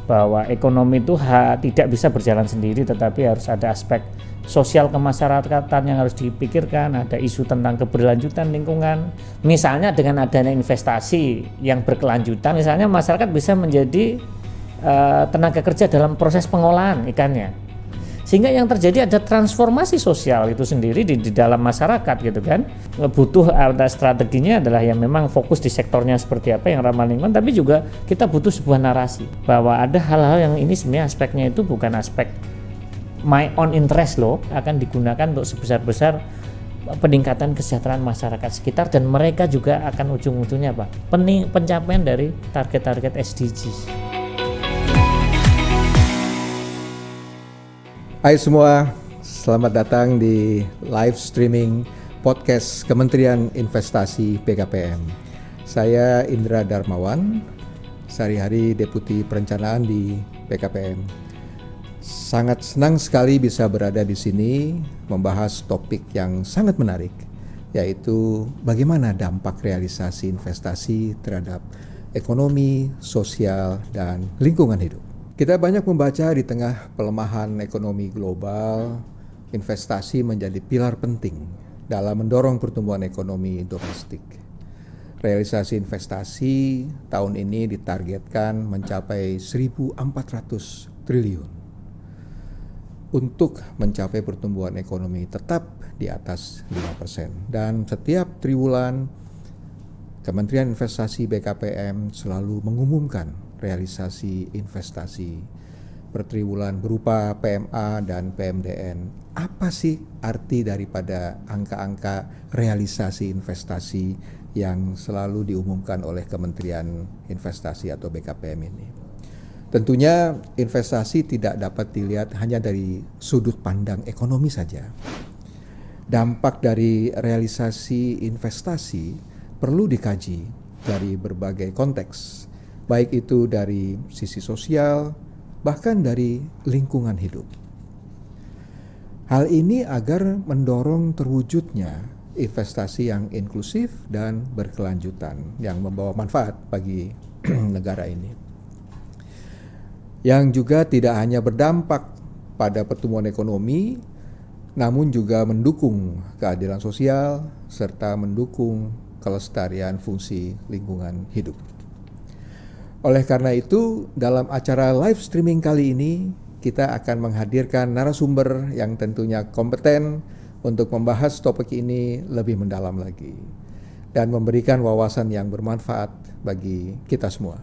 bahwa ekonomi itu tidak bisa berjalan sendiri, tetapi harus ada aspek sosial kemasyarakatan yang harus dipikirkan, ada isu tentang keberlanjutan lingkungan. Misalnya dengan adanya investasi yang berkelanjutan, misalnya masyarakat bisa menjadi tenaga kerja dalam proses pengolahan ikannya, sehingga yang terjadi ada transformasi sosial itu sendiri di dalam masyarakat gitu kan. Butuh ada strateginya adalah yang memang fokus di sektornya seperti apa yang ramah lingkungan, tapi juga kita butuh sebuah narasi bahwa ada hal-hal yang ini sebenarnya aspeknya itu bukan aspek my own interest loh, akan digunakan untuk sebesar-besar peningkatan kesejahteraan masyarakat sekitar, dan mereka juga akan ujung-ujungnya pencapaian dari target-target SDGs. Hai semua, selamat datang di live streaming podcast Kementerian Investasi BKPM. Saya Indra Darmawan, sehari-hari Deputi Perencanaan di BKPM. Sangat senang sekali bisa berada di sini membahas topik yang sangat menarik, yaitu bagaimana dampak realisasi investasi terhadap ekonomi, sosial, dan lingkungan hidup. Kita banyak membaca di tengah pelemahan ekonomi global, investasi menjadi pilar penting dalam mendorong pertumbuhan ekonomi domestik. Realisasi investasi tahun ini ditargetkan mencapai 1.400 triliun. Untuk mencapai pertumbuhan ekonomi tetap di atas 5%. Dan setiap triwulan Kementerian Investasi BKPM selalu mengumumkan realisasi investasi per triwulan berupa PMA dan PMDN. Apa sih arti daripada angka-angka realisasi investasi yang selalu diumumkan oleh Kementerian Investasi atau BKPM ini? Tentunya investasi tidak dapat dilihat hanya dari sudut pandang ekonomi saja. Dampak dari realisasi investasi perlu dikaji dari berbagai konteks, baik itu dari sisi sosial, bahkan dari lingkungan hidup. Hal ini agar mendorong terwujudnya investasi yang inklusif dan berkelanjutan yang membawa manfaat bagi negara ini. Yang juga tidak hanya berdampak pada pertumbuhan ekonomi, namun juga mendukung keadilan sosial serta mendukung kelestarian fungsi lingkungan hidup. Oleh karena itu, dalam acara live streaming kali ini, kita akan menghadirkan narasumber yang tentunya kompeten untuk membahas topik ini lebih mendalam lagi dan memberikan wawasan yang bermanfaat bagi kita semua.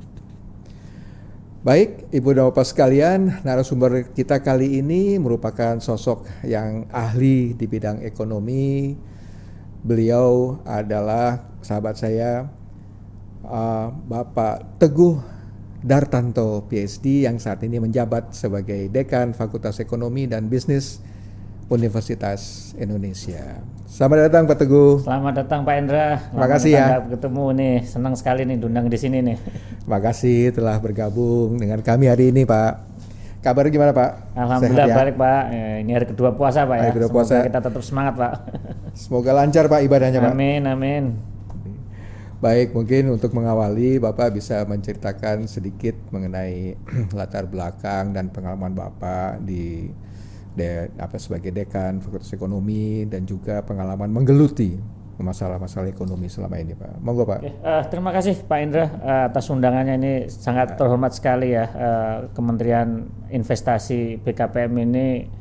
Baik, Ibu dan Bapak sekalian, narasumber kita kali ini merupakan sosok yang ahli di bidang ekonomi. Beliau adalah sahabat saya, Bapak Teguh Dartanto PhD, yang saat ini menjabat sebagai Dekan Fakultas Ekonomi dan Bisnis Universitas Indonesia. Selamat datang Pak Teguh. Selamat datang Pak Indra. Terima kasih ya. Ketemu nih, senang sekali nih diundang di sini nih. Terima kasih telah bergabung dengan kami hari ini Pak. Kabar gimana Pak? Alhamdulillah ya? Baik Pak. Ini hari kedua puasa Pak ya. Hari kedua puasa. Kita tetap semangat Pak. Semoga lancar Pak ibadahnya Pak. Amin. Baik, mungkin untuk mengawali Bapak bisa menceritakan sedikit mengenai latar belakang dan pengalaman Bapak sebagai dekan Fakultas Ekonomi dan juga pengalaman menggeluti masalah-masalah ekonomi selama ini Pak. Monggo Pak. Terima kasih Pak Indra atas undangannya, ini sangat terhormat sekali ya. Kementerian Investasi BKPM ini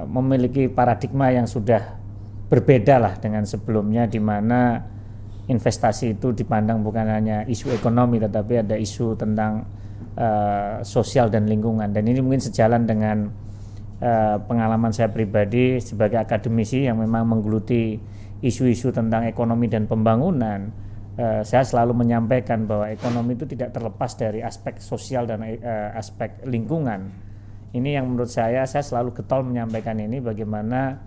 memiliki paradigma yang sudah berbeda lah dengan sebelumnya, di mana investasi itu dipandang bukan hanya isu ekonomi tetapi ada isu tentang sosial dan lingkungan, dan ini mungkin sejalan dengan pengalaman saya pribadi sebagai akademisi yang memang menggeluti isu-isu tentang ekonomi dan pembangunan. Saya selalu menyampaikan bahwa ekonomi itu tidak terlepas dari aspek sosial dan aspek lingkungan. Ini yang menurut saya selalu getol menyampaikan ini, bagaimana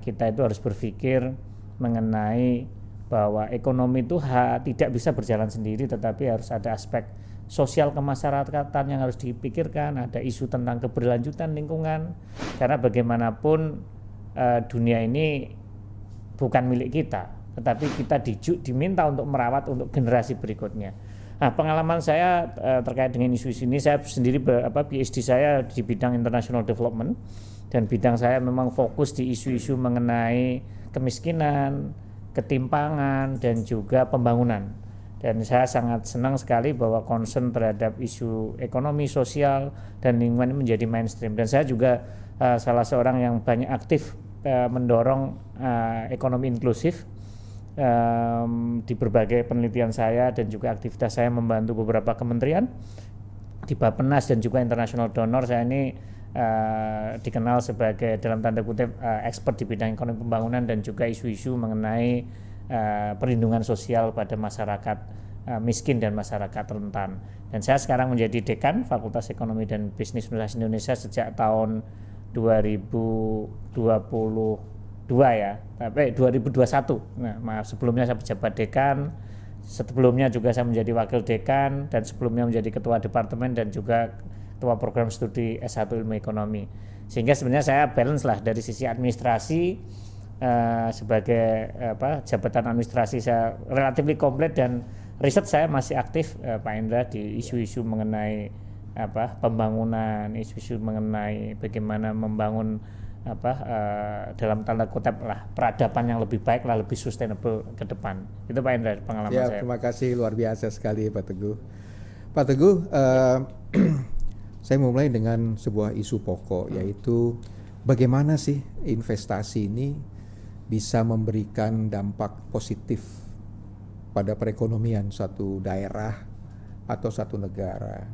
kita itu harus berpikir mengenai bahwa ekonomi itu tidak bisa berjalan sendiri, tetapi harus ada aspek sosial kemasyarakatan yang harus dipikirkan, ada isu tentang keberlanjutan lingkungan, karena bagaimanapun dunia ini bukan milik kita, tetapi kita diminta untuk merawat untuk generasi berikutnya. Nah, pengalaman saya terkait dengan isu-isu ini, saya sendiri PhD saya di bidang international development, dan bidang saya memang fokus di isu-isu mengenai kemiskinan, ketimpangan, dan juga pembangunan. Dan saya sangat senang sekali bahwa concern terhadap isu ekonomi, sosial, dan lingkungan ini menjadi mainstream. Dan saya juga salah seorang yang banyak aktif mendorong ekonomi inklusif. Di berbagai penelitian saya dan juga aktivitas saya membantu beberapa kementerian di Bappenas dan juga international donor. Saya ini dikenal sebagai dalam tanda kutip expert di bidang ekonomi pembangunan dan juga isu-isu mengenai perlindungan sosial pada masyarakat miskin dan masyarakat rentan. Dan saya sekarang menjadi dekan Fakultas Ekonomi dan Bisnis Universitas Indonesia sejak tahun 2022 ya, tapi 2021. Nah, maaf, sebelumnya saya pejabat dekan, sebelumnya juga saya menjadi wakil dekan, dan sebelumnya menjadi ketua departemen dan juga ketua program studi S1 Ilmu Ekonomi. Sehingga sebenarnya saya balance lah dari sisi administrasi, sebagai jabatan administrasi saya relatif komplit, dan riset saya masih aktif Pak Indra di isu-isu mengenai pembangunan, isu-isu mengenai bagaimana membangun dalam tanda kutip lah peradaban yang lebih baik lah, lebih sustainable ke depan. Itu Pak Indra pengalaman saya. Terima kasih, luar biasa sekali Pak Teguh. Pak Teguh, saya mulai dengan sebuah isu pokok, yaitu bagaimana sih investasi ini bisa memberikan dampak positif pada perekonomian suatu daerah atau satu negara.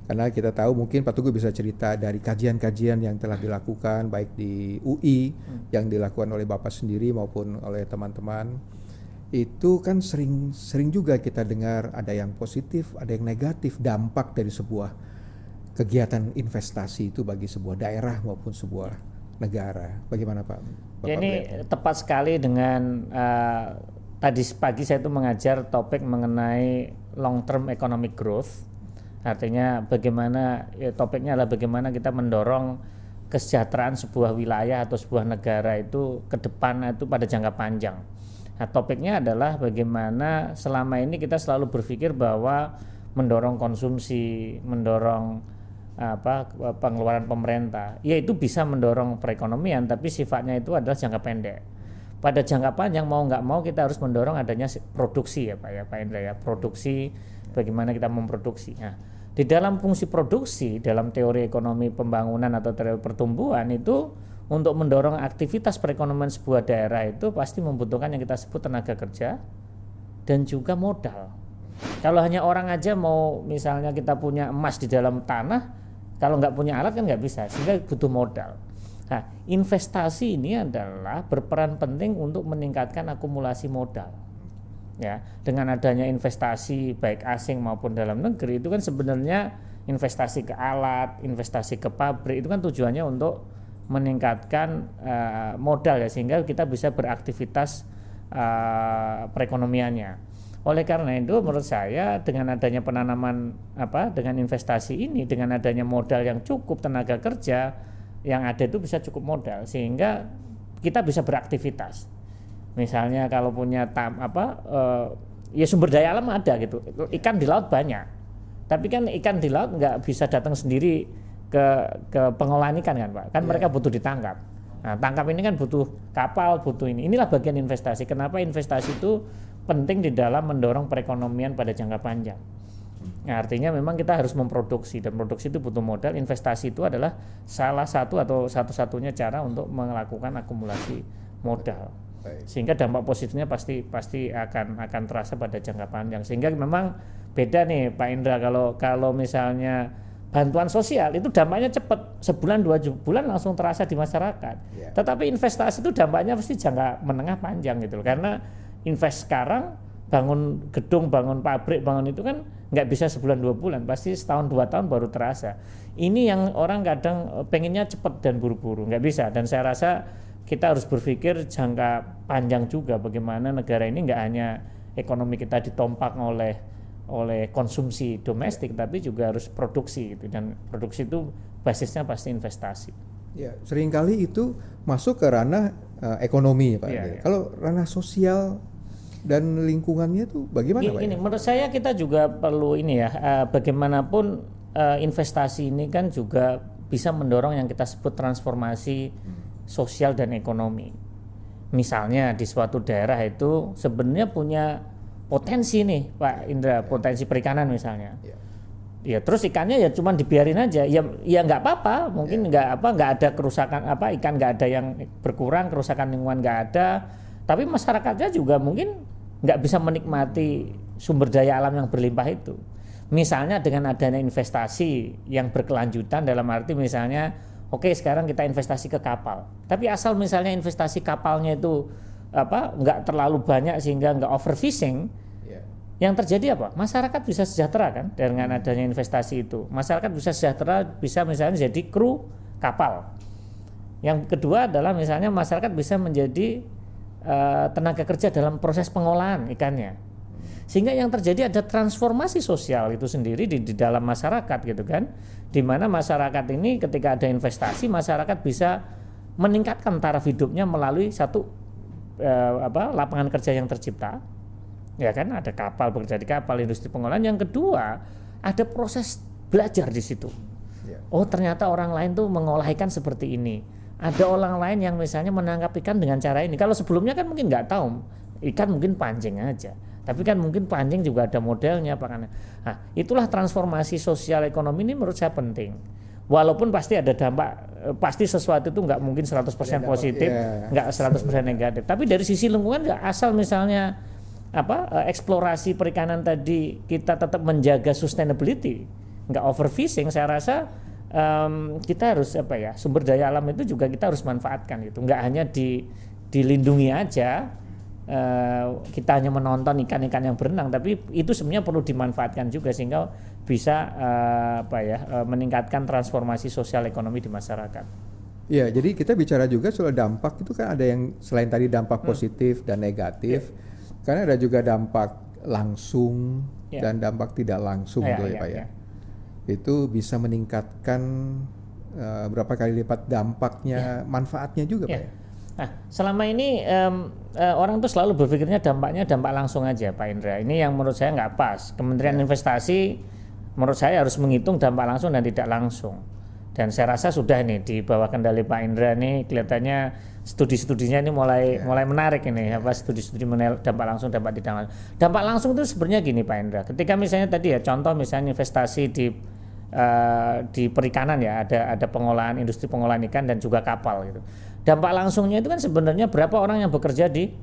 Karena kita tahu, mungkin Pak Teguh bisa cerita dari kajian-kajian yang telah dilakukan baik di UI yang dilakukan oleh Bapak sendiri maupun oleh teman-teman. Itu kan sering juga kita dengar ada yang positif, ada yang negatif dampak dari sebuah kegiatan investasi itu bagi sebuah daerah maupun sebuah negara. Bagaimana Pak? Ya, ini tepat sekali dengan tadi pagi saya itu mengajar topik mengenai long term economic growth. Artinya bagaimana, topiknya adalah bagaimana kita mendorong kesejahteraan sebuah wilayah atau sebuah negara itu ke depan itu pada jangka panjang. Nah, topiknya adalah bagaimana selama ini kita selalu berpikir bahwa mendorong konsumsi, mendorong pengeluaran pemerintah, ya itu bisa mendorong perekonomian, tapi sifatnya itu adalah jangka pendek. Pada jangka panjang mau nggak mau kita harus mendorong adanya produksi ya Pak Indra ya, produksi, bagaimana kita memproduksi. Nah, di dalam fungsi produksi, dalam teori ekonomi pembangunan atau teori pertumbuhan itu, untuk mendorong aktivitas perekonomian sebuah daerah itu pasti membutuhkan yang kita sebut tenaga kerja dan juga modal. Kalau hanya orang aja mau, misalnya kita punya emas di dalam tanah, kalau nggak punya alat kan nggak bisa, sehingga butuh modal. Nah, investasi ini adalah berperan penting untuk meningkatkan akumulasi modal. Ya, dengan adanya investasi baik asing maupun dalam negeri itu kan sebenarnya investasi ke alat, investasi ke pabrik itu kan tujuannya untuk meningkatkan modal ya, sehingga kita bisa beraktivitas perekonomiannya. Oleh karena itu menurut saya dengan adanya penanaman dengan investasi ini, dengan adanya modal yang cukup, tenaga kerja yang ada itu bisa cukup modal sehingga kita bisa beraktivitas. Misalnya kalau punya ya sumber daya alam ada gitu, ikan di laut banyak, tapi kan ikan di laut nggak bisa datang sendiri ke pengolahan ikan kan Pak, kan mereka butuh ditangkap. Nah, tangkap ini kan butuh kapal, butuh ini. Inilah bagian investasi. Kenapa investasi itu penting di dalam mendorong perekonomian pada jangka panjang. Nah, artinya memang kita harus memproduksi, dan produksi itu butuh modal. Investasi itu adalah salah satu atau satu-satunya cara untuk melakukan akumulasi modal. Sehingga dampak positifnya pasti akan terasa pada jangka panjang. Sehingga memang beda nih Pak Indra, kalau misalnya bantuan sosial itu dampaknya cepat, sebulan 2 bulan langsung terasa di masyarakat. Tetapi investasi itu dampaknya pasti jangka menengah panjang gitu loh. Karena invest sekarang, bangun gedung, bangun pabrik, bangun itu kan nggak bisa sebulan 2 bulan, pasti setahun 2 tahun baru terasa. Ini yang orang kadang pengennya cepat dan buru-buru, nggak bisa. Dan saya rasa kita harus berpikir jangka panjang juga, bagaimana negara ini nggak hanya ekonomi kita ditompak oleh konsumsi domestik, tapi juga harus produksi gitu. Dan produksi itu basisnya pasti investasi. Ya, seringkali itu masuk ke ranah ekonomi Pak. Kalau ranah sosial dan lingkungannya tuh bagaimana Pak? Ini menurut saya kita juga perlu ini ya, bagaimanapun investasi ini kan juga bisa mendorong yang kita sebut transformasi sosial dan ekonomi. Misalnya di suatu daerah itu sebenarnya punya potensi nih Pak Indra, potensi perikanan misalnya. Ya terus ikannya ya cuma dibiarin aja, ya nggak apa-apa, mungkin nggak ada kerusakan ikan nggak ada yang berkurang, kerusakan lingkungan nggak ada, tapi masyarakatnya juga mungkin nggak bisa menikmati sumber daya alam yang berlimpah itu. Misalnya dengan adanya investasi yang berkelanjutan dalam arti misalnya, oke, sekarang kita investasi ke kapal, tapi asal misalnya investasi kapalnya itu nggak terlalu banyak sehingga nggak overfishing, yang terjadi apa? Masyarakat bisa sejahtera kan dengan adanya investasi itu. Masyarakat bisa sejahtera, bisa misalnya jadi kru kapal. Yang kedua adalah misalnya masyarakat bisa menjadi tenaga kerja dalam proses pengolahan ikannya. Sehingga yang terjadi ada transformasi sosial itu sendiri di dalam masyarakat gitu kan. Di mana masyarakat ini ketika ada investasi, masyarakat bisa meningkatkan taraf hidupnya melalui satu lapangan kerja yang tercipta. Ya kan, ada kapal, bekerja di kapal, industri pengolahan. Yang kedua, ada proses belajar di situ. Oh, ternyata orang lain tuh mengolah ikan seperti ini. Ada orang lain yang misalnya menangkap ikan dengan cara ini. Kalau sebelumnya kan mungkin nggak tahu, ikan mungkin pancing aja. Tapi kan mungkin pancing juga ada modelnya. Nah, itulah transformasi sosial ekonomi ini menurut saya penting. Walaupun pasti ada dampak, pasti sesuatu itu nggak mungkin 100% positif, nggak 100% negatif. Tapi dari sisi lingkungan nggak, asal misalnya eksplorasi perikanan tadi kita tetap menjaga sustainability, nggak overfishing, saya rasa kita harus sumber daya alam itu juga kita harus manfaatkan gitu, nggak hanya dilindungi aja, kita hanya menonton ikan-ikan yang berenang, tapi itu sebenarnya perlu dimanfaatkan juga sehingga bisa meningkatkan transformasi sosial ekonomi di masyarakat. Ya, jadi kita bicara juga soal dampak itu kan ada yang selain tadi dampak positif dan negatif. Karena ada juga dampak langsung dan dampak tidak langsung Pak ya. Itu bisa meningkatkan berapa kali lipat dampaknya, manfaatnya juga Pak ya. Nah, selama ini orang tuh selalu berpikirnya dampak langsung aja Pak Indra. Ini yang menurut saya nggak pas. Kementerian Investasi menurut saya harus menghitung dampak langsung dan tidak langsung. Dan saya rasa sudah nih di bawah kendali Pak Indra nih kelihatannya studi-studinya ini mulai menarik ini, studi-studi mengenai dampak langsung, dampak tidak langsung. Dampak langsung itu sebenarnya gini Pak Indra. Ketika misalnya tadi ya contoh misalnya investasi di perikanan ya, ada pengolahan, industri pengolahan ikan dan juga kapal gitu. Dampak langsungnya itu kan sebenarnya berapa orang yang bekerja di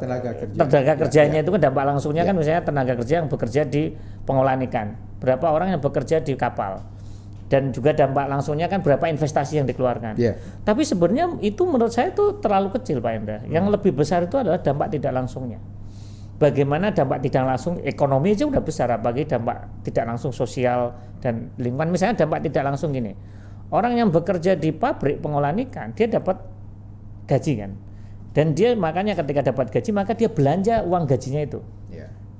tenaga kerjanya itu kan dampak langsungnya kan misalnya tenaga kerja yang bekerja di pengolahan ikan. Berapa orang yang bekerja di kapal. Dan juga dampak langsungnya kan berapa investasi yang dikeluarkan. Tapi sebenarnya itu menurut saya itu terlalu kecil Pak Indra. Yang lebih besar itu adalah dampak tidak langsungnya. Bagaimana dampak tidak langsung ekonomi aja udah besar, apalagi dampak tidak langsung sosial dan lingkungan. Misalnya dampak tidak langsung gini. Orang yang bekerja di pabrik pengolahan ikan, dia dapat gaji kan. Dan dia makanya ketika dapat gaji maka dia belanja uang gajinya itu.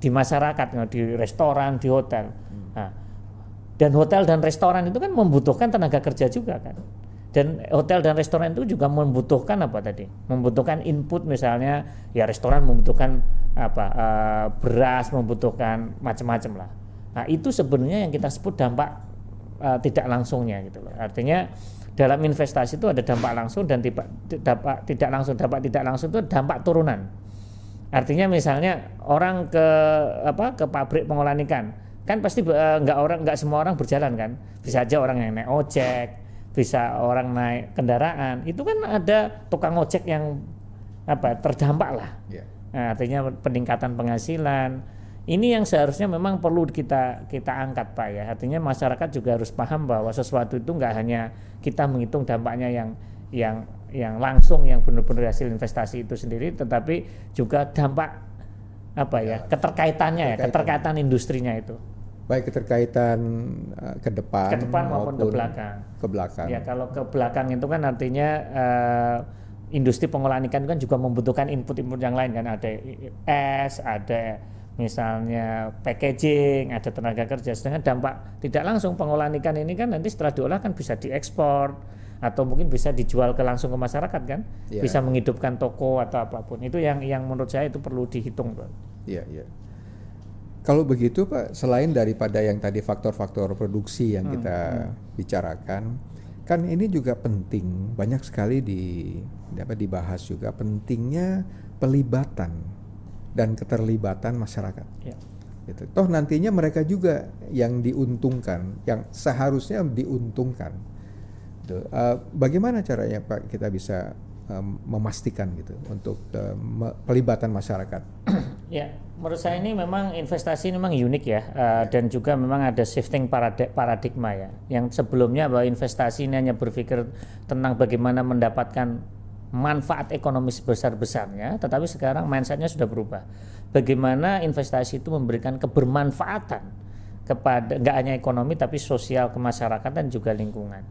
Di masyarakat, di restoran, di hotel. Nah, dan hotel dan restoran itu kan membutuhkan tenaga kerja juga kan. Dan hotel dan restoran itu juga membutuhkan membutuhkan input, misalnya ya restoran membutuhkan beras, membutuhkan macam-macam lah. Nah, itu sebenarnya yang kita sebut dampak tidak langsungnya gitu loh. Artinya dalam investasi itu ada dampak langsung dan dampak tidak langsung. Dampak tidak langsung itu dampak turunan. Artinya misalnya orang ke pabrik pengolahan ikan kan pasti nggak semua orang berjalan kan, bisa aja orang yang naik ojek, bisa orang naik kendaraan, itu kan ada tukang ojek yang terdampak lah. Nah, artinya peningkatan penghasilan ini yang seharusnya memang perlu kita angkat Pak ya. Artinya masyarakat juga harus paham bahwa sesuatu itu nggak hanya kita menghitung dampaknya yang langsung, yang benar-benar hasil investasi itu sendiri, tetapi juga dampak keterkaitan industrinya itu. Baik keterkaitan ke depan maupun ke belakang. Ya, kalau ke belakang itu kan artinya industri pengolahan ikan kan juga membutuhkan input-input yang lain kan, ada ada misalnya packaging, ada tenaga kerja. Sedangkan dampak tidak langsung pengolahan ikan ini kan nanti setelah diolah kan bisa diekspor, atau mungkin bisa dijual langsung ke masyarakat kan, Yeah. bisa menghidupkan toko atau apapun. Itu yang menurut saya itu perlu dihitung, Pak. Iya, iya. Kalau begitu Pak, selain daripada yang tadi faktor-faktor produksi yang kita bicarakan, kan ini juga penting, banyak sekali dibahas juga pentingnya pelibatan dan keterlibatan masyarakat. Ya. Gitu. Toh nantinya mereka juga yang diuntungkan, yang seharusnya diuntungkan. Gitu. Bagaimana caranya Pak kita bisa memastikan gitu untuk pelibatan masyarakat? Ya, menurut saya ini memang investasi ini memang unik ya, dan juga memang ada shifting paradigma ya. Yang sebelumnya bahwa investasi ini hanya berpikir tentang bagaimana mendapatkan manfaat ekonomi sebesar-besarnya, tetapi sekarang mindsetnya sudah berubah. Bagaimana investasi itu memberikan kebermanfaatan kepada nggak hanya ekonomi tapi sosial, kemasyarakatan juga lingkungan.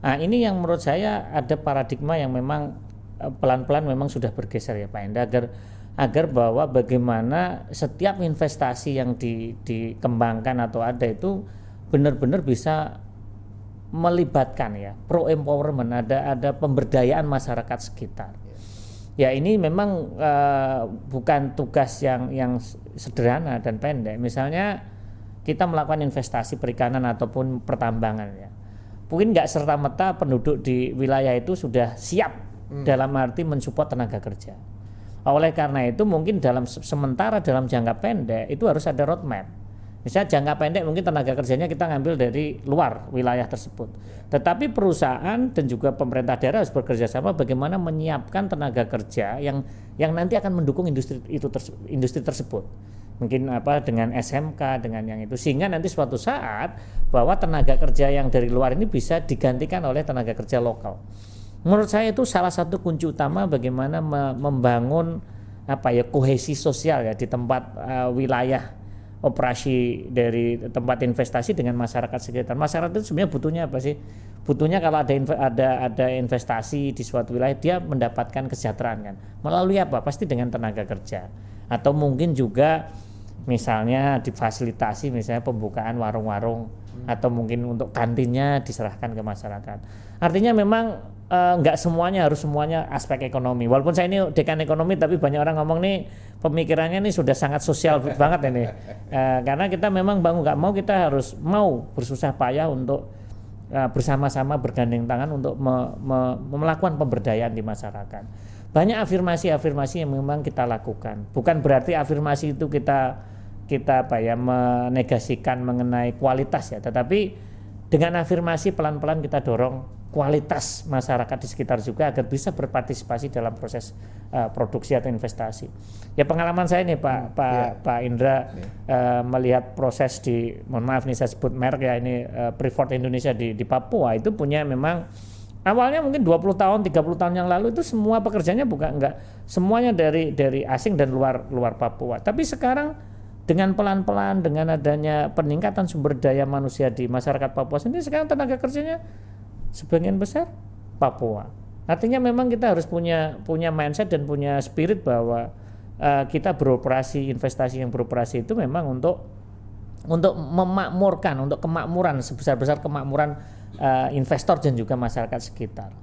Nah, ini yang menurut saya ada paradigma yang memang pelan-pelan memang sudah bergeser ya Pak Enda, agar bahwa bagaimana setiap investasi yang dikembangkan atau ada itu benar-benar bisa melibatkan ya pro empowerment, ada pemberdayaan masyarakat sekitar. Ya ini memang bukan tugas yang sederhana dan pendek. Misalnya kita melakukan investasi perikanan ataupun pertambangan ya, mungkin nggak serta-merta penduduk di wilayah itu sudah siap dalam arti mensupport tenaga kerja. Oleh karena itu mungkin dalam jangka pendek itu harus ada roadmap. Misalnya jangka pendek mungkin tenaga kerjanya kita ngambil dari luar wilayah tersebut. Tetapi perusahaan dan juga pemerintah daerah harus bekerja sama bagaimana menyiapkan tenaga kerja yang nanti akan mendukung industri tersebut. Mungkin dengan SMK, dengan yang itu, sehingga nanti suatu saat bahwa tenaga kerja yang dari luar ini bisa digantikan oleh tenaga kerja lokal. Menurut saya itu salah satu kunci utama bagaimana membangun kohesi sosial ya di tempat wilayah operasi dari tempat investasi dengan masyarakat sekitar. Masyarakat itu sebenarnya butuhnya apa sih? Butuhnya kalau ada investasi di suatu wilayah dia mendapatkan kesejahteraan kan. Melalui apa? Pasti dengan tenaga kerja. Atau mungkin juga misalnya difasilitasi misalnya pembukaan warung-warung atau mungkin untuk kantinnya diserahkan ke masyarakat. Artinya memang nggak semuanya aspek ekonomi. Walaupun saya ini dekan ekonomi tapi banyak orang ngomong nih pemikirannya ini sudah sangat sosial banget ini. Karena kita memang nggak mau, kita harus mau bersusah payah untuk bersama-sama bergandeng tangan untuk melakukan pemberdayaan di masyarakat. Banyak afirmasi yang memang kita lakukan. Bukan berarti afirmasi itu kita menegasikan mengenai kualitas ya, tetapi dengan afirmasi pelan-pelan kita dorong kualitas masyarakat di sekitar juga agar bisa berpartisipasi dalam proses produksi atau investasi. Ya pengalaman saya nih Pak Indra melihat proses mohon maaf nih saya sebut merek ya, ini Freeport Indonesia di Papua itu punya memang awalnya mungkin 20 tahun, 30 tahun yang lalu itu semua pekerjanya enggak semuanya dari asing dan luar Papua. Tapi sekarang dengan pelan-pelan dengan adanya peningkatan sumber daya manusia di masyarakat Papua sendiri, sekarang tenaga kerjanya sebagian besar Papua. Artinya memang kita harus punya mindset dan punya spirit bahwa kita beroperasi, investasi yang beroperasi itu memang untuk memakmurkan, untuk kemakmuran sebesar-besar kemakmuran investor dan juga masyarakat sekitar.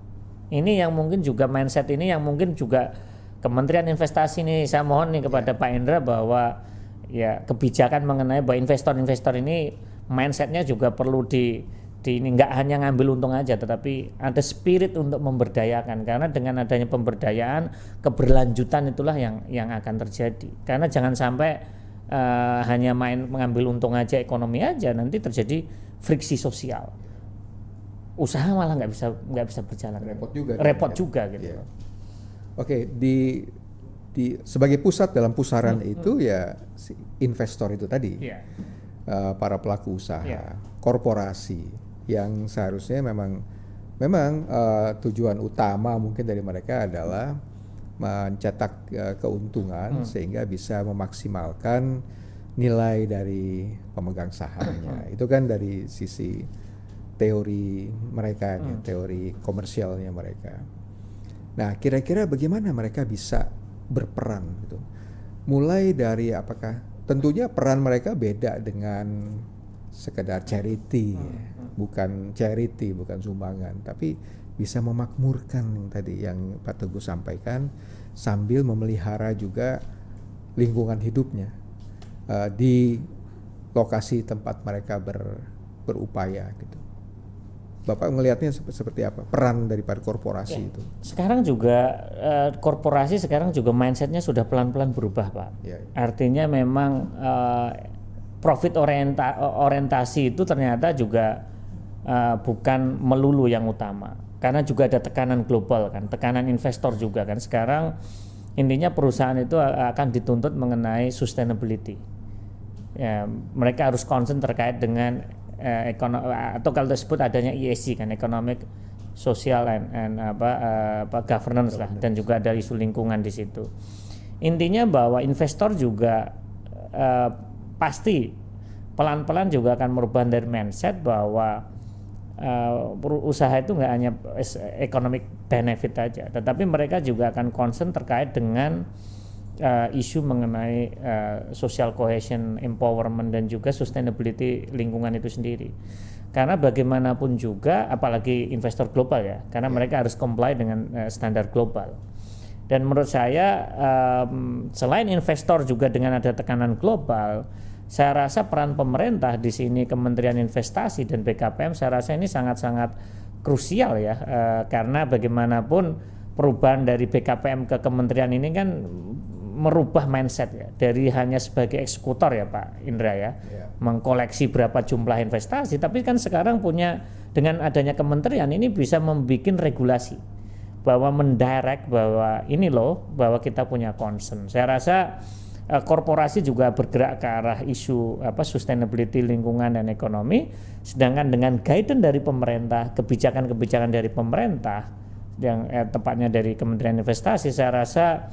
Ini yang mungkin juga mindset ini yang mungkin juga Kementerian Investasi ini saya mohon nih kepada Pak Indra bahwa ya kebijakan mengenai bahwa investor ini mindsetnya juga perlu ini nggak hanya ngambil untung aja, tetapi ada spirit untuk memberdayakan, karena dengan adanya pemberdayaan keberlanjutan itulah yang akan terjadi. Karena jangan sampai hanya mengambil untung aja, ekonomi aja, nanti terjadi friksi sosial, usaha malah nggak bisa berjalan, repot juga gitu. Yeah. Oke, di sebagai pusat dalam pusaran itu ya si investor itu tadi, para pelaku usaha, korporasi yang seharusnya memang tujuan utama mungkin dari mereka adalah mencetak keuntungan sehingga bisa memaksimalkan nilai dari pemegang sahamnya. Itu kan dari sisi teori mereka, teori komersialnya mereka. Nah, kira-kira bagaimana mereka bisa berperan gitu? Mulai dari apakah tentunya peran mereka beda dengan sekedar charity, bukan sumbangan, tapi bisa memakmurkan yang tadi yang Pak Teguh sampaikan, sambil memelihara juga lingkungan hidupnya di lokasi tempat mereka berupaya gitu. Bapak melihatnya seperti apa peran daripada korporasi itu? Sekarang juga korporasi sekarang juga mindsetnya sudah pelan-pelan berubah, Pak. Ya. Artinya memang profit orientasi itu ternyata juga bukan melulu yang utama, karena juga ada tekanan global kan, tekanan investor juga kan. Sekarang intinya perusahaan itu akan dituntut mengenai sustainability. Ya, mereka harus concern terkait dengan atau kalau disebut adanya ESG kan, economic, social and governance lah, dan juga ada isu lingkungan di situ. Intinya bahwa investor juga pasti pelan-pelan juga akan merubah dari mindset bahwa usaha itu nggak hanya economic benefit aja, tetapi mereka juga akan concern terkait dengan isu mengenai social cohesion, empowerment, dan juga sustainability lingkungan itu sendiri. Karena bagaimanapun juga, apalagi investor global ya, karena mereka harus comply dengan standar global. Dan menurut saya selain investor juga dengan ada tekanan global, saya rasa peran pemerintah di sini, Kementerian Investasi dan BKPM, saya rasa ini sangat-sangat krusial ya, karena bagaimanapun perubahan dari BKPM ke kementerian ini kan merubah mindset ya, dari hanya sebagai eksekutor ya Pak Indra ya, mengkoleksi berapa jumlah investasi, tapi kan sekarang punya, dengan adanya kementerian ini bisa membuat regulasi bahwa mendirect bahwa ini loh, bahwa kita punya concern. Saya rasa korporasi juga bergerak ke arah isu sustainability lingkungan dan ekonomi, sedangkan dengan guidance dari pemerintah, kebijakan-kebijakan dari pemerintah yang tepatnya dari Kementerian Investasi, saya rasa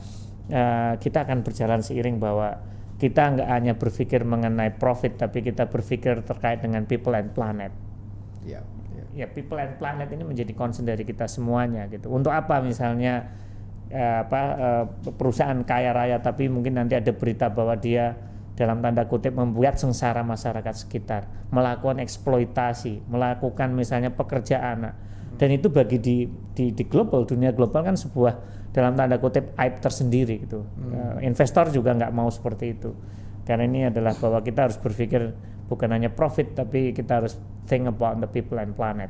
kita akan berjalan seiring bahwa kita nggak hanya berpikir mengenai profit, tapi kita berpikir terkait dengan people and planet. Ya, people and planet ini menjadi concern dari kita semuanya gitu. Untuk apa misalnya perusahaan kaya raya tapi mungkin nanti ada berita bahwa dia dalam tanda kutip membuat sengsara masyarakat sekitar, melakukan eksploitasi, melakukan misalnya pekerjaan, dan itu bagi di global, dunia global kan sebuah dalam tanda kutip aib tersendiri gitu. Investor juga nggak mau seperti itu, karena ini adalah bahwa kita harus berpikir bukan hanya profit, tapi kita harus think about the people and planet.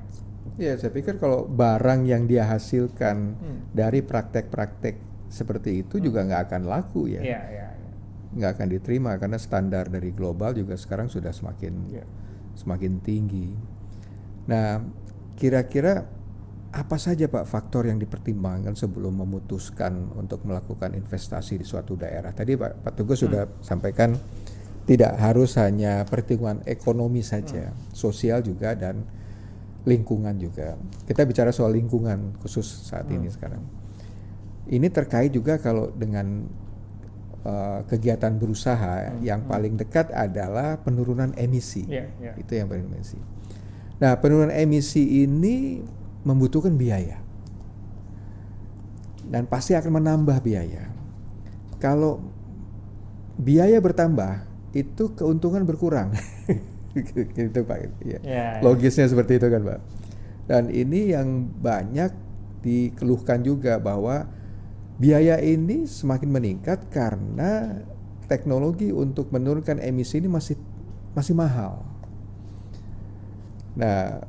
Ya, saya pikir kalau barang yang dia hasilkan dari praktek-praktek seperti itu juga nggak akan laku ya. Nggak akan diterima karena standar dari global juga sekarang sudah semakin tinggi. Nah, kira-kira apa saja Pak faktor yang dipertimbangkan sebelum memutuskan untuk melakukan investasi di suatu daerah? Tadi Pak Teguh sudah sampaikan tidak harus hanya pertimbangan ekonomi saja, sosial juga dan lingkungan juga. Kita bicara soal lingkungan khusus saat ini sekarang. Ini terkait juga kalau dengan kegiatan berusaha yang paling dekat adalah penurunan emisi. Itu yang paling emisi. Nah, penurunan emisi ini membutuhkan biaya dan pasti akan menambah biaya. Kalau biaya bertambah, itu keuntungan berkurang. Gitu Pak. Logisnya seperti itu kan Pak. Dan ini yang banyak dikeluhkan juga bahwa biaya ini semakin meningkat karena teknologi untuk menurunkan emisi ini masih mahal. Nah,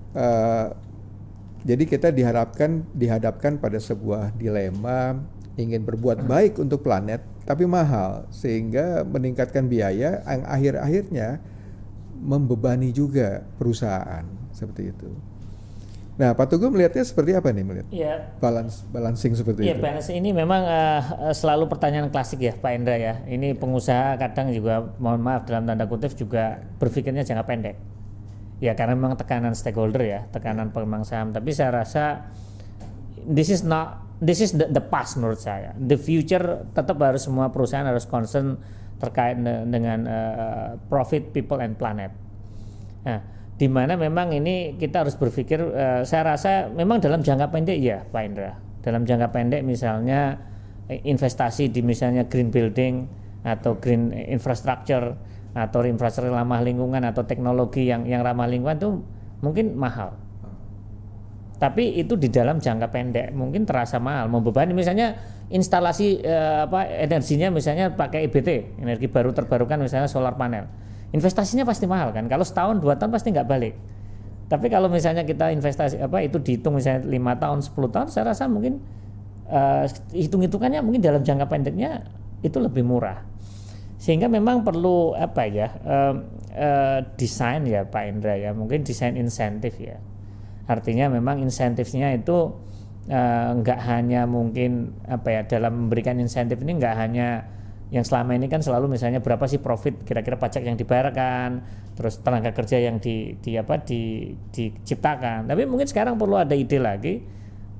jadi kita dihadapkan pada sebuah dilema, ingin berbuat baik untuk planet tapi mahal, sehingga meningkatkan biaya yang akhir-akhirnya membebani juga perusahaan seperti itu. Nah, Pak Teguh melihatnya seperti apa nih melihat? Balancing seperti itu. Balance ini memang selalu pertanyaan klasik ya Pak Indra ya. Ini pengusaha kadang juga mohon maaf dalam tanda kutip juga berpikirnya jangka pendek. Ya karena memang tekanan stakeholder ya, tekanan pemegang saham. Tapi saya rasa this is the past menurut saya. The future tetap harus semua perusahaan harus concern terkait dengan profit, people and planet. Nah, di mana memang ini kita harus berpikir, saya rasa memang dalam jangka pendek ya Pak Indra. Dalam jangka pendek misalnya investasi di misalnya green building atau green infrastructure atau infrastruktur ramah lingkungan atau teknologi yang ramah lingkungan itu mungkin mahal. Tapi itu di dalam jangka pendek mungkin terasa mahal, membebani. Misalnya instalasi energinya misalnya pakai EBT, energi baru terbarukan, misalnya solar panel. Investasinya pasti mahal kan. Kalau setahun 2 tahun pasti nggak balik. Tapi kalau misalnya kita investasi itu dihitung misalnya 5 tahun 10 tahun, saya rasa mungkin hitung-hitungannya mungkin dalam jangka pendeknya itu lebih murah. Sehingga memang perlu desain ya Pak Indra ya, mungkin desain insentif ya. Artinya memang insentifnya itu nggak hanya mungkin dalam memberikan insentif ini nggak hanya yang selama ini kan selalu misalnya berapa sih profit kira-kira pajak yang dibayarkan, terus tenaga kerja yang diciptakan. Tapi mungkin sekarang perlu ada ide lagi,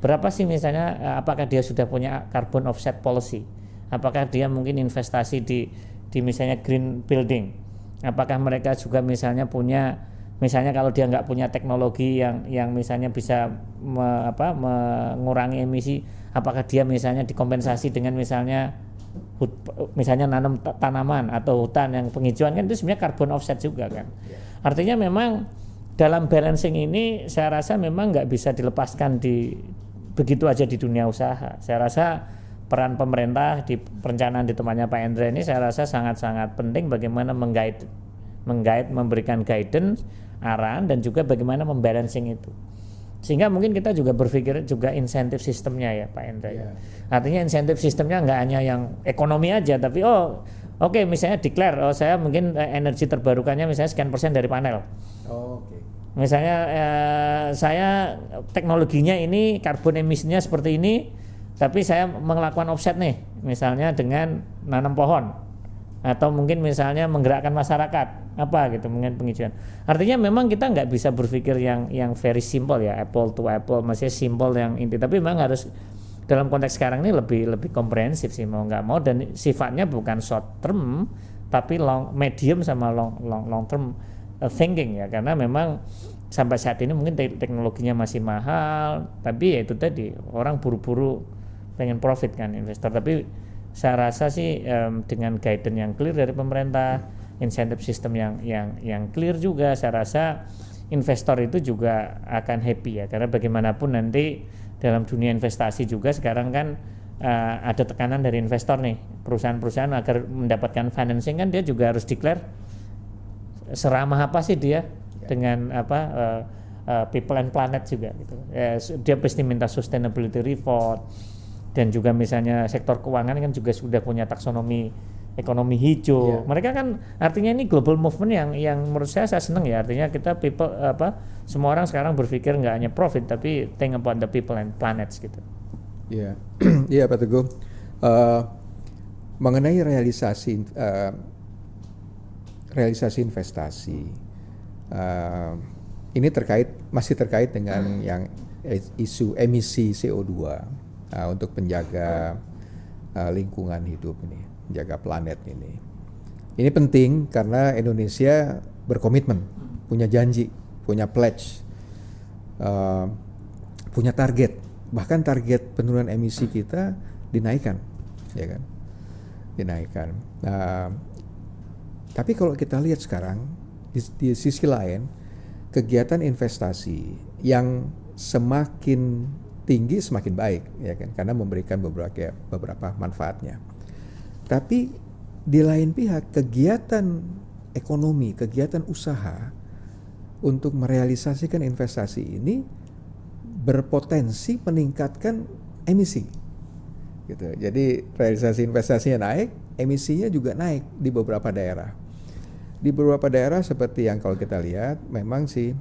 berapa sih misalnya apakah dia sudah punya carbon offset policy, apakah dia mungkin investasi di misalnya green building, apakah mereka juga misalnya punya, misalnya kalau dia nggak punya teknologi yang misalnya bisa mengurangi emisi, apakah dia misalnya dikompensasi dengan misalnya nanam tanaman atau hutan yang penghijauan, kan itu sebenarnya carbon offset juga kan. Artinya memang dalam balancing ini saya rasa memang nggak bisa dilepaskan begitu aja di dunia usaha. Saya rasa peran pemerintah di perencanaan di tempatnya Pak Indra ini saya rasa sangat-sangat penting, bagaimana menggait, memberikan guidance, arahan, dan juga bagaimana membalancing itu. Sehingga mungkin kita juga berpikir juga insentif sistemnya ya Pak Indra. Yeah. Artinya insentif sistemnya nggak hanya yang ekonomi aja, tapi oke, misalnya declare, saya mungkin energi terbarukannya misalnya sekian persen dari panel. Okay. Misalnya saya teknologinya ini, karbon emisinya seperti ini, tapi saya melakukan offset nih, misalnya dengan nanam pohon, atau mungkin misalnya menggerakkan masyarakat gitu, mungkin penghijauan. Artinya memang kita nggak bisa berpikir yang very simple ya, apple to apple, masih simple yang inti, tapi memang harus dalam konteks sekarang ini lebih komprehensif sih, mau nggak mau, dan sifatnya bukan short term tapi medium sama long term thinking ya, karena memang sampai saat ini mungkin teknologinya masih mahal, tapi ya itu tadi, orang buru-buru pengen profit kan investor. Tapi saya rasa sih dengan guidance yang clear dari pemerintah, insentif sistem yang clear juga, saya rasa investor itu juga akan happy ya, karena bagaimanapun nanti dalam dunia investasi juga sekarang kan ada tekanan dari investor nih, perusahaan-perusahaan agar mendapatkan financing kan dia juga harus declare seramah apa sih dia dengan people and planet juga gitu. Dia pasti minta sustainability report, dan juga misalnya sektor keuangan kan juga sudah punya taksonomi ekonomi hijau. Mereka kan artinya ini global movement yang menurut saya senang ya. Artinya kita semua orang sekarang berpikir nggak hanya profit tapi think about the people and planets gitu. Iya, iya Pak Teguh. Mengenai realisasi investasi, ini masih terkait dengan yang isu emisi CO2 untuk menjaga lingkungan hidup ini, menjaga planet ini. Ini penting karena Indonesia berkomitmen, punya janji, punya pledge, punya target, bahkan target penurunan emisi kita dinaikkan, ya kan? Dinaikkan. Tapi kalau kita lihat sekarang di sisi lain, kegiatan investasi yang semakin tinggi semakin baik, ya kan, karena memberikan beberapa manfaatnya. Tapi di lain pihak, kegiatan ekonomi, kegiatan usaha untuk merealisasikan investasi ini berpotensi meningkatkan emisi, gitu. Jadi realisasi investasinya naik, emisinya juga naik di beberapa daerah. Di beberapa daerah seperti yang kalau kita lihat, memang sih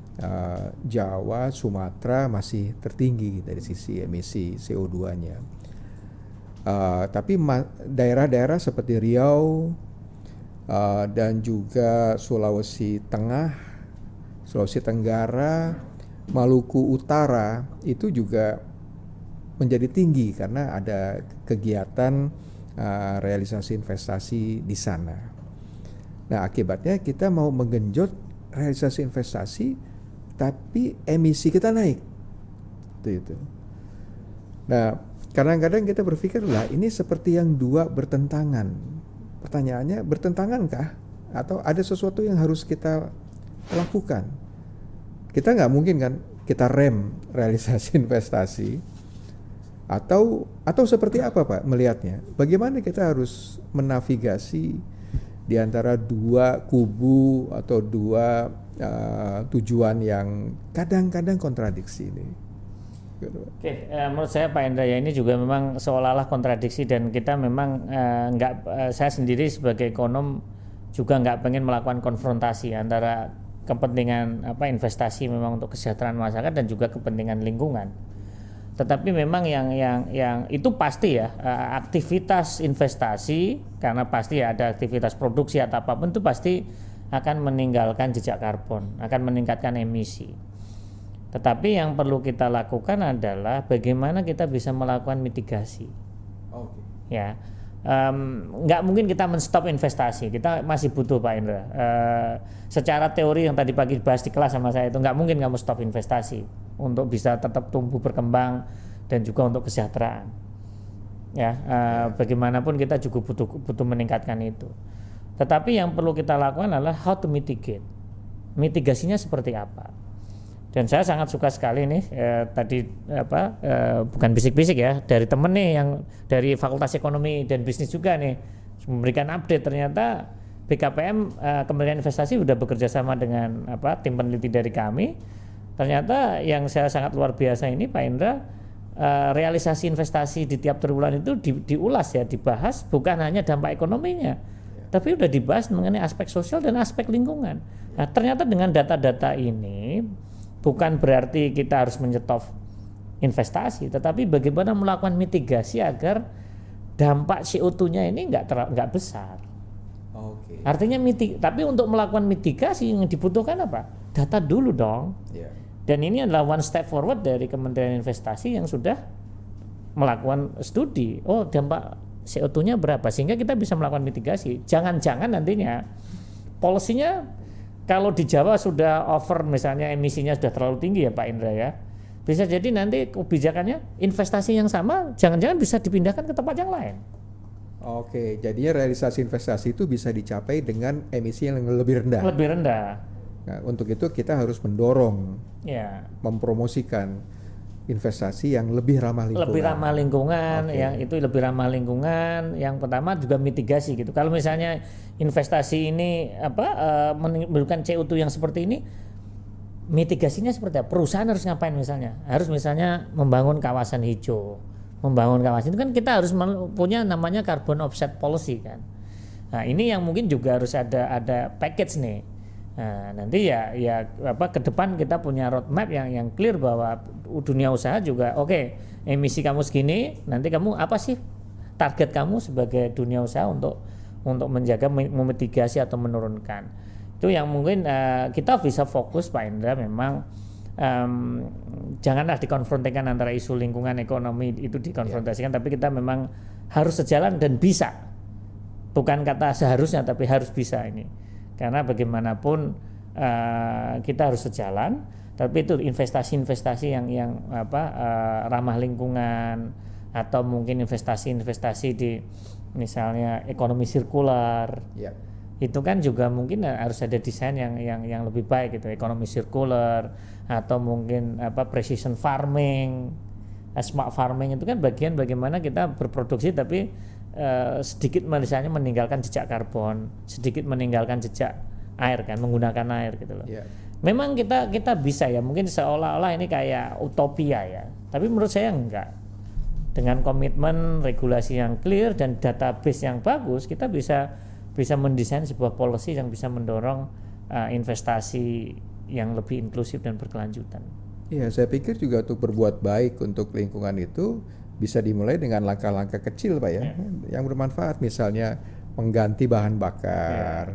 Jawa, Sumatera masih tertinggi dari sisi emisi CO2-nya. Tapi daerah-daerah seperti Riau dan juga Sulawesi Tengah, Sulawesi Tenggara, Maluku Utara itu juga menjadi tinggi karena ada kegiatan realisasi investasi di sana. Nah, akibatnya kita mau menggenjot realisasi investasi, tapi emisi kita naik. Itu. Nah, kadang-kadang kita berpikir lah ini seperti yang dua bertentangan. Pertanyaannya, bertentangankah? Atau ada sesuatu yang harus kita lakukan? Kita nggak mungkin kan kita rem realisasi investasi, atau seperti apa Pak melihatnya? Bagaimana kita harus menavigasi di antara dua kubu atau dua tujuan yang kadang-kadang kontradiksi ini? Oke, menurut saya Pak Indra ya ini juga memang seolah-olah kontradiksi, dan kita memang saya sendiri sebagai ekonom juga nggak pengen melakukan konfrontasi antara kepentingan investasi memang untuk kesejahteraan masyarakat dan juga kepentingan lingkungan. Tetapi memang yang itu pasti ya, aktivitas investasi, karena pasti ya ada aktivitas produksi atau apapun itu pasti akan meninggalkan jejak karbon, akan meningkatkan emisi. Tetapi yang perlu kita lakukan adalah bagaimana kita bisa melakukan mitigasi. Ya, nggak mungkin kita men-stop investasi. Kita masih butuh Pak Indra. Secara teori yang tadi pagi bahas di kelas sama saya itu nggak mungkin kamu stop investasi untuk bisa tetap tumbuh berkembang dan juga untuk kesejahteraan. Ya, bagaimanapun kita juga butuh meningkatkan itu. Tetapi yang perlu kita lakukan adalah how to mitigate. Mitigasinya seperti apa? Dan saya sangat suka sekali nih tadi bukan bisik-bisik ya, dari temen nih yang dari Fakultas Ekonomi dan Bisnis juga nih memberikan update, ternyata BKPM Kementerian Investasi sudah bekerja sama dengan tim peneliti dari kami. Ternyata yang saya sangat luar biasa ini Pak Indra, realisasi investasi di tiap triwulan itu diulas ya, dibahas bukan hanya dampak ekonominya, tapi udah dibahas mengenai aspek sosial dan aspek lingkungan. Nah, ternyata dengan data-data ini bukan berarti kita harus menyetop investasi, tetapi bagaimana melakukan mitigasi agar dampak CO2-nya ini nggak besar. Okay. Artinya tapi untuk melakukan mitigasi yang dibutuhkan apa? Data dulu dong. Yeah. Dan ini adalah one step forward dari Kementerian Investasi yang sudah melakukan studi. Oh, dampak CO2-nya berapa sehingga kita bisa melakukan mitigasi. Jangan-jangan nantinya policy-nya kalau di Jawa sudah over, misalnya emisinya sudah terlalu tinggi ya Pak Indra ya, bisa jadi nanti kebijakannya investasi yang sama jangan-jangan bisa dipindahkan ke tempat yang lain. Oke, jadinya realisasi investasi itu bisa dicapai dengan emisi yang lebih rendah. Lebih rendah. Nah, untuk itu kita harus mendorong, mempromosikan investasi yang lebih ramah lingkungan. Lebih ramah lingkungan, yang itu lebih ramah lingkungan. Yang pertama juga mitigasi gitu. Kalau misalnya investasi ini menimbulkan CO2 yang seperti ini, mitigasinya seperti apa? Perusahaan harus ngapain misalnya? Harus misalnya membangun kawasan hijau. Membangun kawasan itu kan kita harus punya namanya carbon offset policy kan. Nah, ini yang mungkin juga harus ada package nih. Nah, nanti ya ke depan kita punya roadmap yang clear bahwa dunia usaha juga emisi kamu segini, nanti kamu apa sih target kamu sebagai dunia usaha untuk menjaga, memitigasi atau menurunkan. Itu yang mungkin kita bisa fokus Pak Indra, memang janganlah dikonfrontasikan antara isu lingkungan ekonomi itu dikonfrontasikan, tapi kita memang harus sejalan dan bisa. Bukan kata seharusnya tapi harus bisa ini. Karena bagaimanapun kita harus sejalan, tapi itu investasi-investasi yang ramah lingkungan, atau mungkin investasi-investasi di misalnya ekonomi sirkular. Itu kan juga mungkin harus ada desain yang lebih baik gitu, ekonomi sirkular, atau mungkin precision farming, smart farming. Itu kan bagian bagaimana kita berproduksi tapi sedikit misalnya meninggalkan jejak karbon, sedikit meninggalkan jejak air kan, menggunakan air gitu loh. Memang kita bisa ya, mungkin seolah-olah ini kayak utopia ya, tapi menurut saya enggak. Dengan komitmen regulasi yang clear dan database yang bagus, kita bisa mendesain sebuah policy yang bisa mendorong investasi yang lebih inklusif dan berkelanjutan. Iya, saya pikir juga untuk berbuat baik untuk lingkungan itu bisa dimulai dengan langkah-langkah kecil Pak ya, yang bermanfaat, misalnya mengganti bahan bakar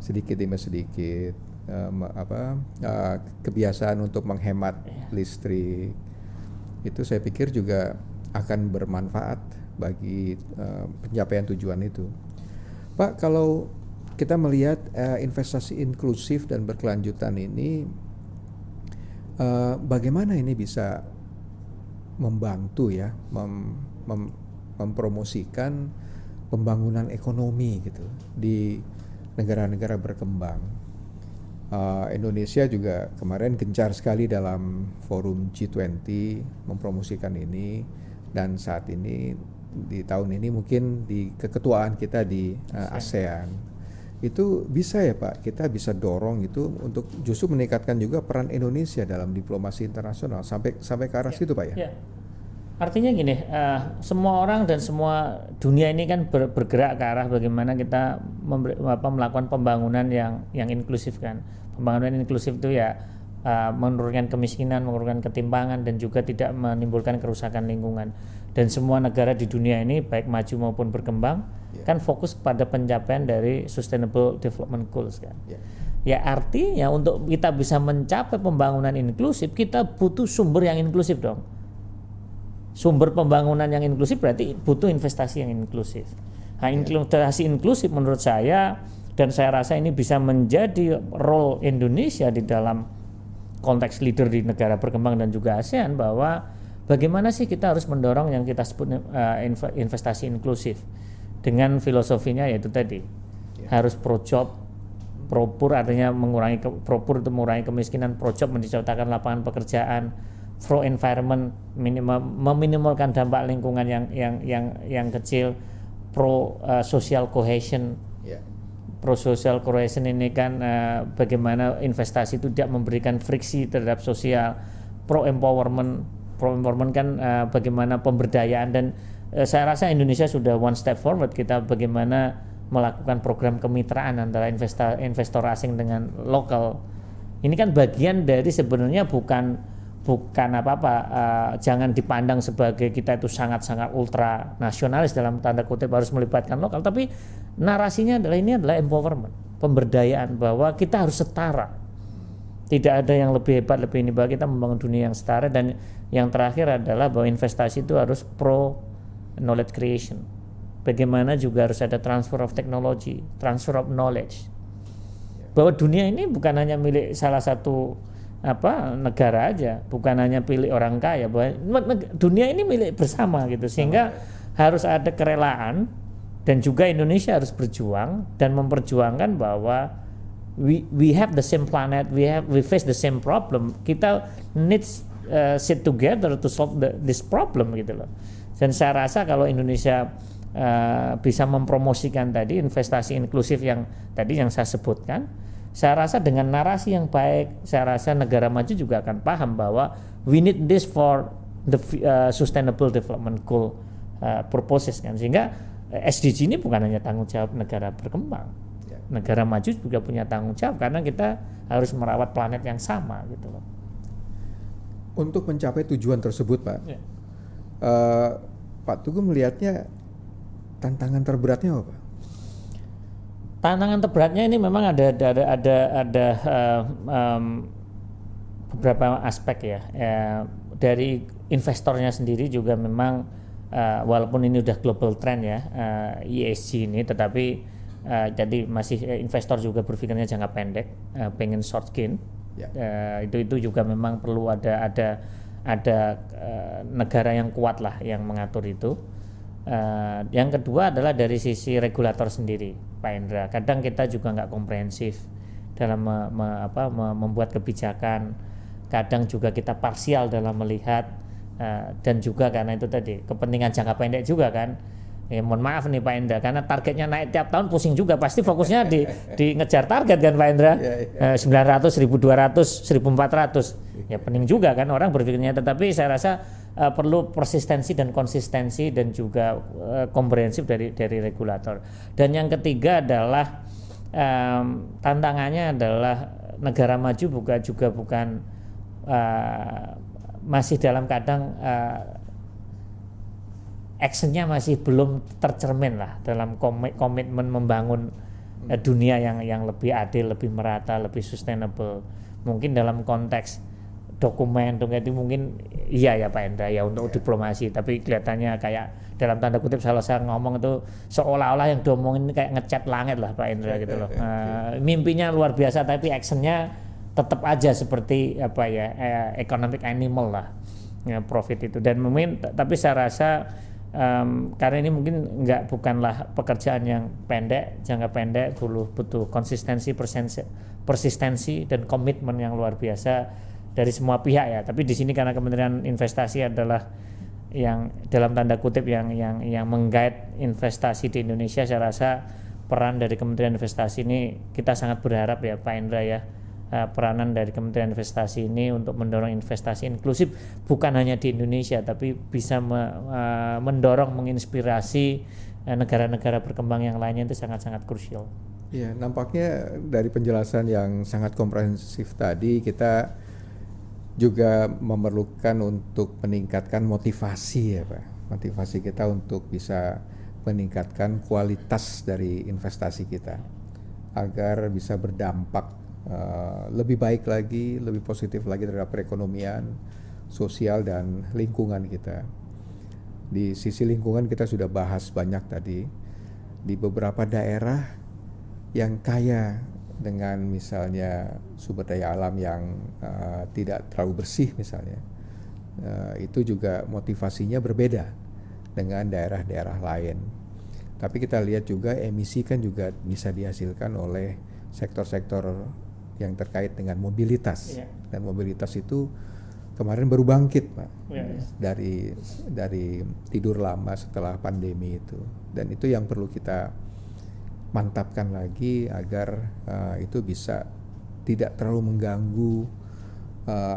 sedikit demi sedikit, kebiasaan untuk menghemat listrik, itu saya pikir juga akan bermanfaat bagi pencapaian tujuan itu. Pak, kalau kita melihat investasi inklusif dan berkelanjutan ini, bagaimana ini bisa membantu ya, mempromosikan pembangunan ekonomi gitu di negara-negara berkembang. Indonesia juga kemarin gencar sekali dalam forum G20 mempromosikan ini, dan saat ini di tahun ini mungkin di keketuaan kita di ASEAN. Itu bisa ya Pak, kita bisa dorong itu untuk justru meningkatkan juga peran Indonesia dalam diplomasi internasional sampai ke arah situ Pak ya? Ya. Artinya gini, semua orang dan semua dunia ini kan bergerak ke arah bagaimana kita melakukan pembangunan yang inklusif kan. Pembangunan inklusif itu ya menurunkan kemiskinan, menurunkan ketimpangan, dan juga tidak menimbulkan kerusakan lingkungan. Dan semua negara di dunia ini baik maju maupun berkembang kan fokus pada pencapaian dari Sustainable Development Goals kan. Ya artinya untuk kita bisa mencapai pembangunan inklusif kita butuh sumber yang inklusif dong. Sumber pembangunan yang inklusif berarti butuh investasi yang inklusif. Nah, investasi inklusif menurut saya, dan saya rasa ini bisa menjadi role Indonesia di dalam konteks leader di negara berkembang dan juga ASEAN, bahwa bagaimana sih kita harus mendorong yang kita sebut investasi inklusif dengan filosofinya yaitu tadi harus pro job, pro poor artinya pro poor itu mengurangi kemiskinan, pro job menciptakan lapangan pekerjaan, pro environment meminimalkan dampak lingkungan yang kecil, pro social cohesion. Pro social cohesion ini kan bagaimana investasi itu tidak memberikan friksi terhadap sosial. Pro empowerment kan bagaimana pemberdayaan, dan saya rasa Indonesia sudah one step forward, kita bagaimana melakukan program kemitraan antara investor asing dengan lokal. Ini kan bagian dari sebenarnya bukan apa-apa, jangan dipandang sebagai kita itu sangat-sangat ultra nasionalis dalam tanda kutip harus melibatkan lokal, tapi narasinya adalah ini adalah empowerment, pemberdayaan, bahwa kita harus setara, tidak ada yang lebih hebat lebih ini, bahwa kita membangun dunia yang setara. Dan yang terakhir adalah bahwa investasi itu harus pro knowledge creation, bagaimana juga harus ada transfer of technology, transfer of knowledge, bahwa dunia ini bukan hanya milik salah satu negara aja, bukan hanya pilih orang kaya, bahwa dunia ini milik bersama gitu, sehingga harus ada kerelaan, dan juga Indonesia harus berjuang dan memperjuangkan bahwa we have the same planet, we face the same problem, kita needs sit together to solve this problem gitu loh. Dan saya rasa kalau Indonesia bisa mempromosikan tadi investasi inklusif yang tadi yang saya sebutkan, saya rasa dengan narasi yang baik, saya rasa negara maju juga akan paham bahwa we need this for the sustainable development goal purposes kan. Sehingga SDG ini bukan hanya tanggung jawab negara berkembang, negara maju juga punya tanggung jawab karena kita harus merawat planet yang sama gitu loh. Untuk mencapai tujuan tersebut Pak, Pak Tugu melihatnya tantangan terberatnya apa Pak? Tantangan terberatnya ini memang ada beberapa aspek ya. Dari investornya sendiri juga memang walaupun ini udah global trend ya, ESG ini, tetapi jadi masih investor juga berpikirnya jangka pendek, pengen short gain. Itu juga memang perlu ada negara yang kuat lah yang mengatur itu. Yang kedua adalah dari sisi regulator sendiri, Pak Indra. Kadang kita juga nggak komprehensif dalam membuat kebijakan. Kadang juga kita parsial dalam melihat, dan juga karena itu tadi kepentingan jangka pendek juga kan. Mohon maaf nih Pak Indra, karena targetnya naik tiap tahun pusing juga, pasti fokusnya di ngejar target kan Pak Indra. 900, 1200, 1400. Ya pening juga kan orang berpikirnya, tetapi saya rasa perlu persistensi dan konsistensi dan juga komprehensif dari regulator. Dan yang ketiga adalah tantangannya adalah negara maju bukan masih dalam kadang actionnya masih belum tercermin lah dalam komitmen membangun dunia yang lebih adil, lebih merata, lebih sustainable. Mungkin dalam konteks dokumen itu mungkin iya ya Pak Endra ya untuk diplomasi, tapi kelihatannya kayak dalam tanda kutip saya ngomong itu seolah-olah yang diomongin kayak ngecat langit lah Pak Endra gitu loh. Mimpinya luar biasa tapi actionnya tetap aja seperti economic animal lah ya, profit itu. Dan mungkin tapi saya rasa Karena ini mungkin bukanlah pekerjaan yang jangka pendek, butuh konsistensi, persistensi dan komitmen yang luar biasa dari semua pihak ya. Tapi di sini karena Kementerian Investasi adalah yang dalam tanda kutip yang mengguide investasi di Indonesia, saya rasa peran dari Kementerian Investasi ini kita sangat berharap ya Pak Indra ya. Peranan dari Kementerian Investasi ini untuk mendorong investasi inklusif bukan hanya di Indonesia tapi bisa mendorong, menginspirasi negara-negara berkembang yang lainnya itu sangat-sangat krusial. Ya, nampaknya dari penjelasan yang sangat komprehensif tadi kita juga memerlukan untuk meningkatkan motivasi ya Pak. Motivasi kita untuk bisa meningkatkan kualitas dari investasi kita agar bisa berdampak lebih baik lagi, lebih positif lagi terhadap perekonomian, sosial dan lingkungan kita. Di sisi lingkungan kita sudah bahas banyak tadi. Di beberapa daerah yang kaya dengan misalnya sumber daya alam yang tidak terlalu bersih misalnya, itu juga motivasinya berbeda dengan daerah-daerah lain. Tapi kita lihat juga emisi kan juga bisa dihasilkan oleh sektor-sektor yang terkait dengan mobilitas. Dan mobilitas itu kemarin baru bangkit Pak, dari tidur lama setelah pandemi itu. Dan itu yang perlu kita mantapkan lagi agar itu bisa tidak terlalu mengganggu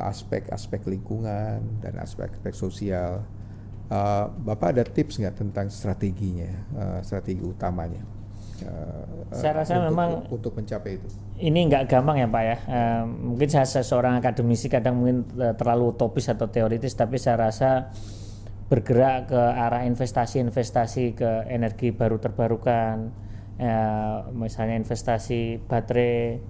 aspek-aspek lingkungan dan aspek-aspek sosial. Bapak ada tips nggak tentang strateginya, strategi utamanya? Saya rasa memang untuk mencapai itu. Ini nggak gampang ya Pak ya. Mungkin saya seorang akademisi kadang mungkin terlalu utopis atau teoritis, tapi saya rasa bergerak ke arah investasi ke energi baru terbarukan, misalnya investasi baterai,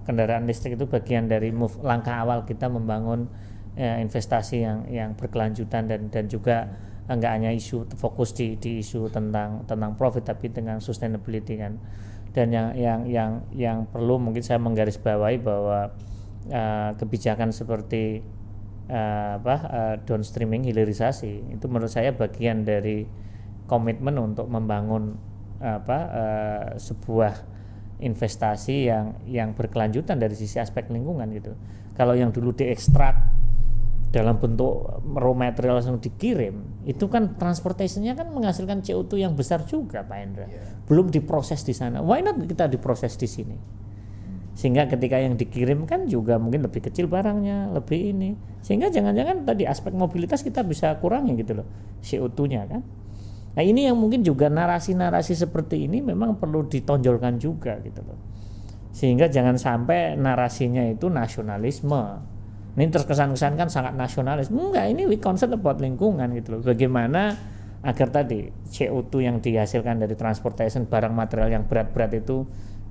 kendaraan listrik itu bagian dari langkah awal kita membangun investasi yang berkelanjutan dan juga nggak hanya fokus di isu tentang profit tapi dengan sustainability kan. Dan yang perlu mungkin saya menggarisbawahi bahwa kebijakan seperti downstreaming, hilirisasi itu menurut saya bagian dari komitmen untuk membangun sebuah investasi yang berkelanjutan dari sisi aspek lingkungan gitu. Kalau yang dulu diekstrak dalam bentuk raw material langsung dikirim, itu kan transportationnya kan menghasilkan CO2 yang besar juga Pak Indra. Belum diproses di sana. Why not kita diproses di sini? Sehingga ketika yang dikirim kan juga mungkin lebih kecil barangnya, lebih ini. Sehingga jangan-jangan tadi aspek mobilitas kita bisa kurangi gitu loh, CO2-nya kan. Nah ini yang mungkin juga narasi-narasi seperti ini memang perlu ditonjolkan juga gitu loh. Sehingga jangan sampai narasinya itu nasionalisme. Ini terkesan-kesan kan sangat nasionalis. Enggak, ini we concern about lingkungan gitu loh. Bagaimana agar tadi CO2 yang dihasilkan dari transportation barang material yang berat-berat itu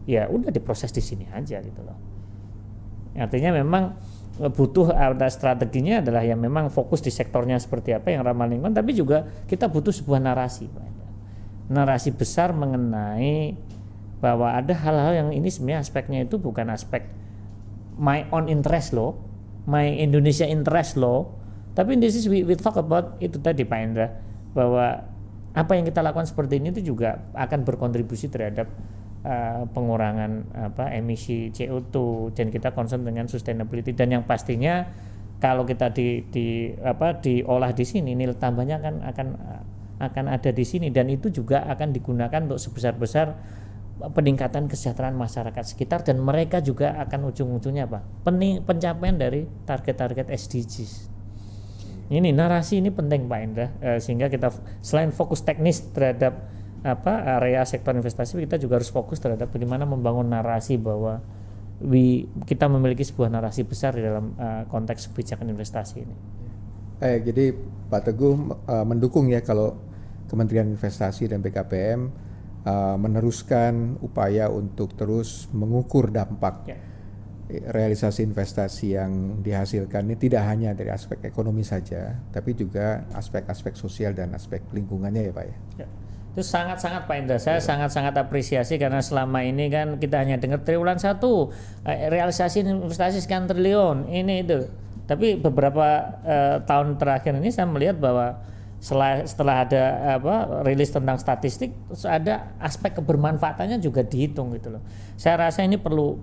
ya udah diproses di sini aja gitu loh. Artinya memang butuh ada strateginya adalah yang memang fokus di sektornya seperti apa yang ramah lingkungan, tapi juga kita butuh sebuah narasi. Narasi besar mengenai bahwa ada hal-hal yang ini sebenarnya aspeknya itu bukan aspek my own interest loh, my Indonesia interest loh, tapi this is we talk about itu tadi Pak Indra, bahwa apa yang kita lakukan seperti ini itu juga akan berkontribusi terhadap pengurangan emisi CO2 dan kita concern dengan sustainability, dan yang pastinya kalau kita diolah di sini nilai tambahnya akan ada di sini, dan itu juga akan digunakan untuk sebesar-besar peningkatan kesejahteraan masyarakat sekitar, dan mereka juga akan ujung-ujungnya pencapaian dari target-target SDGs. Ini narasi ini penting Pak Indra, sehingga kita selain fokus teknis terhadap area sektor investasi, kita juga harus fokus terhadap bagaimana membangun narasi bahwa kita memiliki sebuah narasi besar di dalam konteks kebijakan investasi ini. Jadi Pak Teguh mendukung ya kalau Kementerian Investasi dan BKPM meneruskan upaya untuk terus mengukur dampak realisasi investasi yang dihasilkan ini tidak hanya dari aspek ekonomi saja, tapi juga aspek-aspek sosial dan aspek lingkungannya ya Pak ya. Itu sangat-sangat Pak Indra, saya sangat-sangat apresiasi karena selama ini kan kita hanya dengar triwulan 1 realisasi investasi sekian triliun ini itu, Tapi beberapa tahun terakhir ini saya melihat bahwa setelah ada rilis tentang statistik, terus ada aspek kebermanfaatannya juga dihitung gitu loh. Saya rasa ini perlu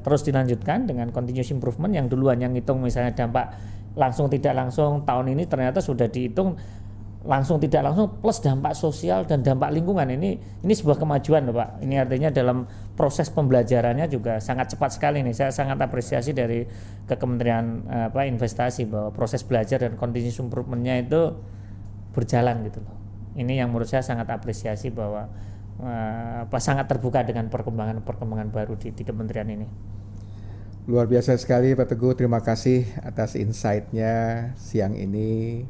terus dilanjutkan dengan continuous improvement. Yang duluan yang ngitung misalnya dampak langsung tidak langsung, tahun ini ternyata sudah dihitung langsung tidak langsung plus dampak sosial dan dampak lingkungan. Ini sebuah kemajuan loh Pak. Ini artinya dalam proses pembelajarannya juga sangat cepat sekali nih. Saya sangat apresiasi dari Kementerian Investasi bahwa proses belajar dan continuous improvementnya itu berjalan gitu loh. Ini yang menurut saya sangat apresiasi bahwa sangat terbuka dengan perkembangan baru di kementerian ini. Luar biasa sekali Pak Teguh, terima kasih atas insight-nya siang ini.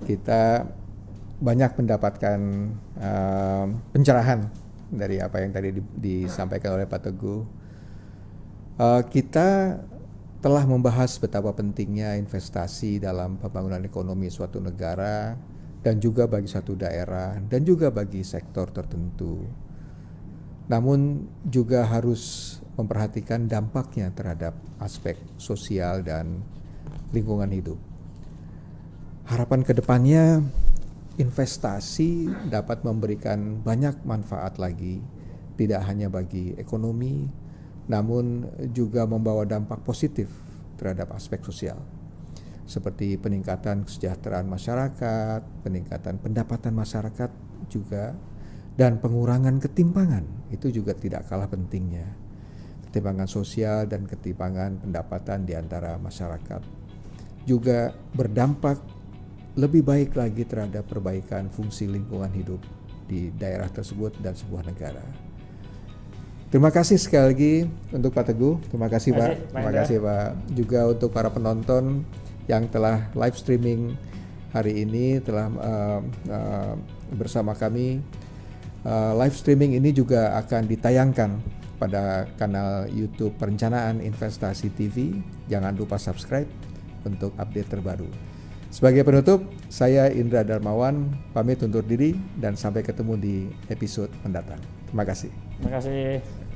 Kita banyak mendapatkan pencerahan dari apa yang tadi disampaikan oleh Pak Teguh. Kita telah membahas betapa pentingnya investasi dalam pembangunan ekonomi suatu negara dan juga bagi suatu daerah dan juga bagi sektor tertentu. Namun juga harus memperhatikan dampaknya terhadap aspek sosial dan lingkungan hidup. Harapan kedepannya investasi dapat memberikan banyak manfaat lagi, tidak hanya bagi ekonomi, namun juga membawa dampak positif terhadap aspek sosial, seperti peningkatan kesejahteraan masyarakat, peningkatan pendapatan masyarakat juga, dan pengurangan ketimpangan, itu juga tidak kalah pentingnya. Ketimpangan sosial dan ketimpangan pendapatan di antara masyarakat juga berdampak lebih baik lagi terhadap perbaikan fungsi lingkungan hidup di daerah tersebut dan sebuah negara. Terima kasih sekali lagi untuk Pak Teguh, terima kasih Pak, terima kasih Pak. Juga untuk para penonton yang telah live streaming hari ini telah bersama kami. Live streaming ini juga akan ditayangkan pada kanal YouTube Perencanaan Investasi TV. Jangan lupa subscribe untuk update terbaru. Sebagai penutup, saya Indra Darmawan pamit undur diri dan sampai ketemu di episode mendatang. Terima kasih. Terima kasih.